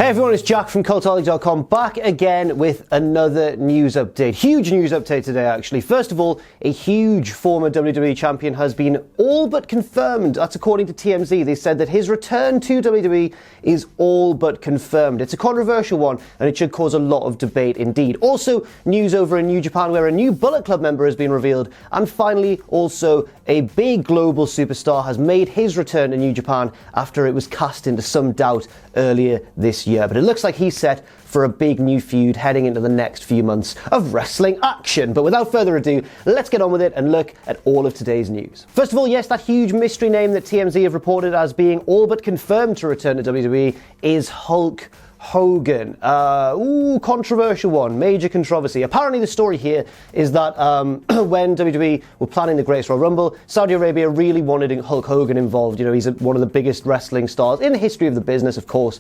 Hey everyone, it's Jack from Cultaholic.com, back again with another news update. Huge news update today, actually. First of all, a huge former WWE champion has been all but confirmed. That's according to TMZ. They said that his return to WWE is all but confirmed. It's a controversial one, and it should cause a lot of debate indeed. Also, news over in New Japan where a new Bullet Club member has been revealed. And finally, also, a big global superstar has made his return to New Japan after it was cast into some doubt earlier this year. But it looks like he's set for a big new feud heading into the next few months of wrestling action. But without further ado, let's get on with it and look at all of today's news. First of all, yes, that huge mystery name that TMZ have reported as being all but confirmed to return to WWE is Hulk Hogan. Controversial one, major controversy. Apparently the story here is that when WWE were planning the Greatest Royal Rumble, Saudi Arabia really wanted Hulk Hogan involved. You know, he's one of the biggest wrestling stars in the history of the business, of course.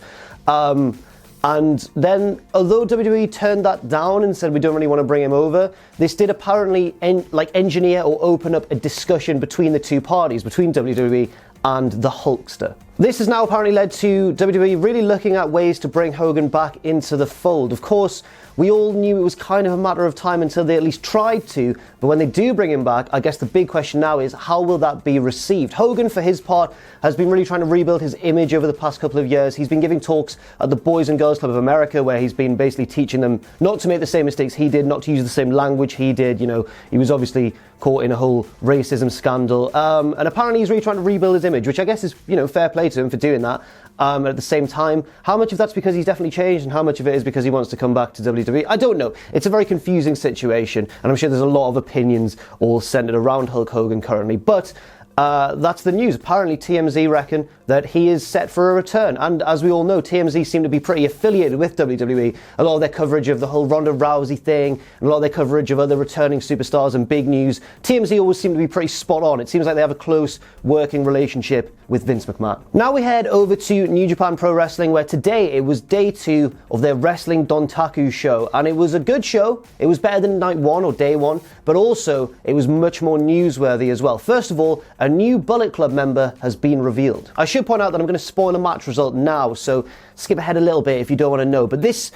And then, although WWE turned that down and said we don't really want to bring him over, this did apparently engineer or open up a discussion between the two parties, between WWE and the Hulkster. This has now apparently led to WWE really looking at ways to bring Hogan back into the fold. Of course, we all knew it was kind of a matter of time until they at least tried to, but when they do bring him back, I guess the big question now is how will that be received? Hogan, for his part, has been really trying to rebuild his image over the past couple of years. He's been giving talks at the Boys and Girls Club of America where he's been basically teaching them not to make the same mistakes he did, not to use the same language he did. You know, he was obviously caught in a whole racism scandal. And apparently he's really trying to rebuild his image, which I guess is, you know, fair play to him for doing that. At the same time, how much of that's because he's definitely changed and how much of it is because he wants to come back to WWE? I don't know. It's a very confusing situation, and I'm sure there's a lot of opinions all centered around Hulk Hogan currently, but that's the news. Apparently TMZ reckon that he is set for a return, and as we all know, TMZ seem to be pretty affiliated with WWE. A lot of their coverage of the whole Ronda Rousey thing, and a lot of their coverage of other returning superstars and big news, TMZ always seem to be pretty spot on. It seems like they have a close working relationship with Vince McMahon. Now we head over to New Japan Pro Wrestling, where today it was day 2 of their Wrestling Dontaku show, and it was a good show. It was better than night 1 or day 1, but also it was much more newsworthy as well. First of all, a new Bullet Club member has been revealed. I should point out that I'm going to spoil a match result now, so skip ahead a little bit if you don't want to know. But this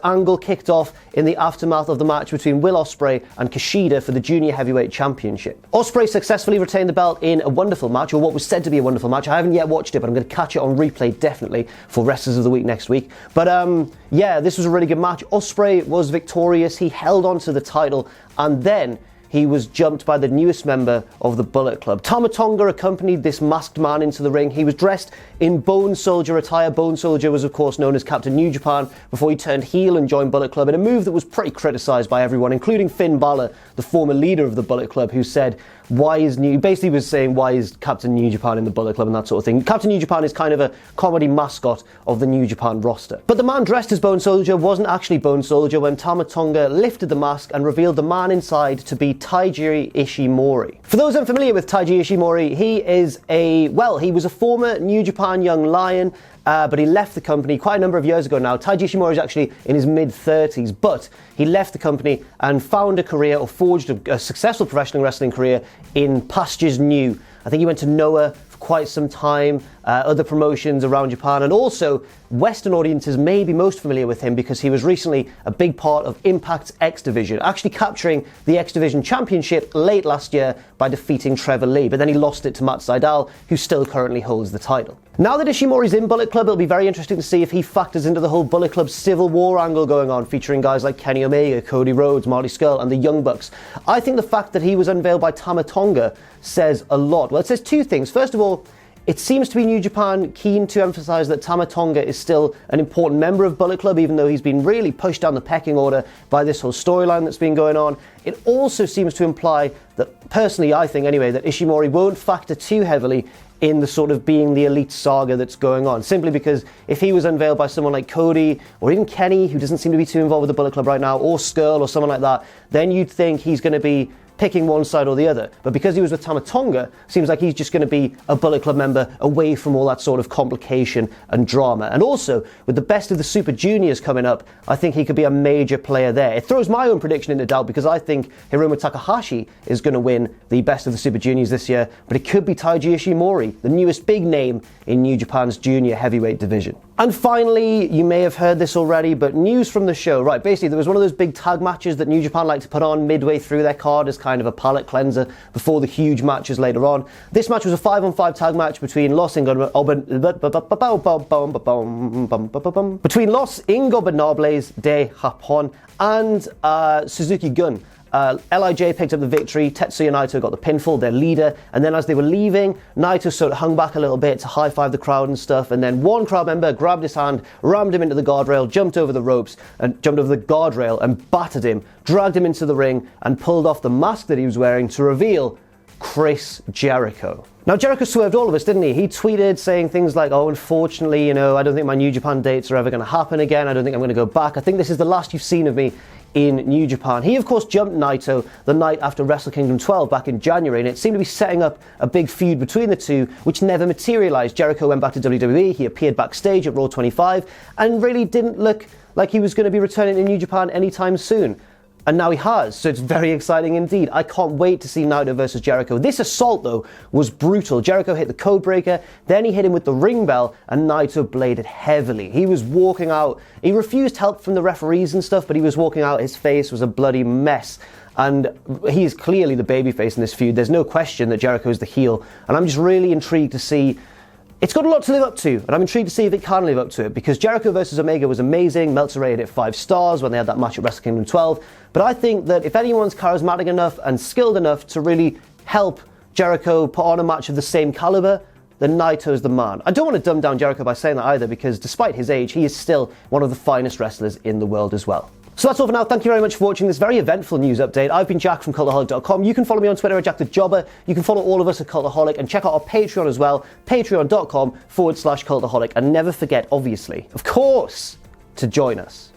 angle kicked off in the aftermath of the match between Will Ospreay and Kushida for the Junior Heavyweight Championship. Ospreay successfully retained the belt in a wonderful match, or what was said to be a wonderful match. I haven't yet watched it, but I'm going to catch it on replay definitely for Wrestlers of the Week next week. But yeah, this was a really good match. Ospreay was victorious. He held on to the title, and then he was jumped by the newest member of the Bullet Club. Tama Tonga accompanied this masked man into the ring. He was dressed in Bone Soldier attire. Bone Soldier was, of course, known as Captain New Japan before he turned heel and joined Bullet Club in a move that was pretty criticised by everyone, including Finn Balor, the former leader of the Bullet Club, who said, basically was saying, why is Captain New Japan in the Bullet Club and that sort of thing. Captain New Japan is kind of a comedy mascot of the New Japan roster. But the man dressed as Bone Soldier wasn't actually Bone Soldier when Tama Tonga lifted the mask and revealed the man inside to be Taiji Ishimori. For those unfamiliar with Taiji Ishimori, he was a former New Japan Young Lion, but he left the company quite a number of years ago now. Taiji Ishimori is actually in his mid-30s, but he left the company and found a career, or forged a successful professional wrestling career in pastures new. I think he went to Noah for quite some time, other promotions around Japan, and also Western audiences may be most familiar with him because he was recently a big part of Impact's X Division, actually capturing the X Division Championship late last year by defeating Trevor Lee, but then he lost it to Matt Sydal, who still currently holds the title. Now that Ishimori's in Bullet Club, it'll be very interesting to see if he factors into the whole Bullet Club Civil War angle going on, featuring guys like Kenny Omega, Cody Rhodes, Marty Scurll, and the Young Bucks. I think the fact that he was unveiled by Tama Tonga says a lot. Well, it says two things. First of all, it seems to be New Japan keen to emphasise that Tama Tonga is still an important member of Bullet Club, even though he's been really pushed down the pecking order by this whole storyline that's been going on. It also seems to imply that, personally I think anyway, that Ishimori won't factor too heavily in the sort of being the elite saga that's going on, simply because if he was unveiled by someone like Cody or even Kenny, who doesn't seem to be too involved with the Bullet Club right now, or Scurll or someone like that, then you'd think he's going to be picking one side or the other. But because he was with Tama Tonga, seems like he's just going to be a Bullet Club member away from all that sort of complication and drama. And also, with the Best of the Super Juniors coming up, I think he could be a major player there. It throws my own prediction into doubt because I think Hiromu Takahashi is going to win the Best of the Super Juniors this year, but it could be Taiji Ishimori, the newest big name in New Japan's junior heavyweight division. And finally, you may have heard this already, but news from the show. Right, basically, there was one of those big tag matches that New Japan like to put on midway through their card as kind of a palate cleanser before the huge matches later on. This match was a 5-on-5 tag match between Los Ingobernables de Japón and Suzuki Gun. LIJ picked up the victory, Tetsuya Naito got the pinfall, their leader, and then as they were leaving, Naito sort of hung back a little bit to high-five the crowd and stuff, and then one crowd member grabbed his hand, rammed him into the guardrail, jumped over the guardrail and battered him, dragged him into the ring, and pulled off the mask that he was wearing to reveal Chris Jericho. Now, Jericho swerved all of us, didn't he? He tweeted saying things like, oh, unfortunately, I don't think my New Japan dates are ever going to happen again. I don't think I'm going to go back. I think this is the last you've seen of me in New Japan. He, of course, jumped Naito the night after Wrestle Kingdom 12 back in January, and it seemed to be setting up a big feud between the two, which never materialized. Jericho went back to WWE, he appeared backstage at Raw 25, and really didn't look like he was going to be returning to New Japan anytime soon. And now he has, so it's very exciting indeed. I can't wait to see Naito versus Jericho. This assault, though, was brutal. Jericho hit the code breaker, then he hit him with the ring bell, and Naito bladed heavily. He was walking out. He refused help from the referees and stuff, but he was walking out. His face was a bloody mess. And he's clearly the babyface in this feud. There's no question that Jericho is the heel. And I'm just really intrigued to see. It's got a lot to live up to, and I'm intrigued to see if it can live up to it, because Jericho versus Omega was amazing. Meltzer rated it 5 stars when they had that match at Wrestle Kingdom 12. But I think that if anyone's charismatic enough and skilled enough to really help Jericho put on a match of the same caliber, then Naito's the man. I don't want to dumb down Jericho by saying that either, because despite his age, he is still one of the finest wrestlers in the world as well. So that's all for now. Thank you very much for watching this very eventful news update. I've been Jack from Cultaholic.com. You can follow me on Twitter at JackTheJobber. You can follow all of us at Cultaholic and check out our Patreon as well, patreon.com/Cultaholic. And never forget, obviously, of course, to join us.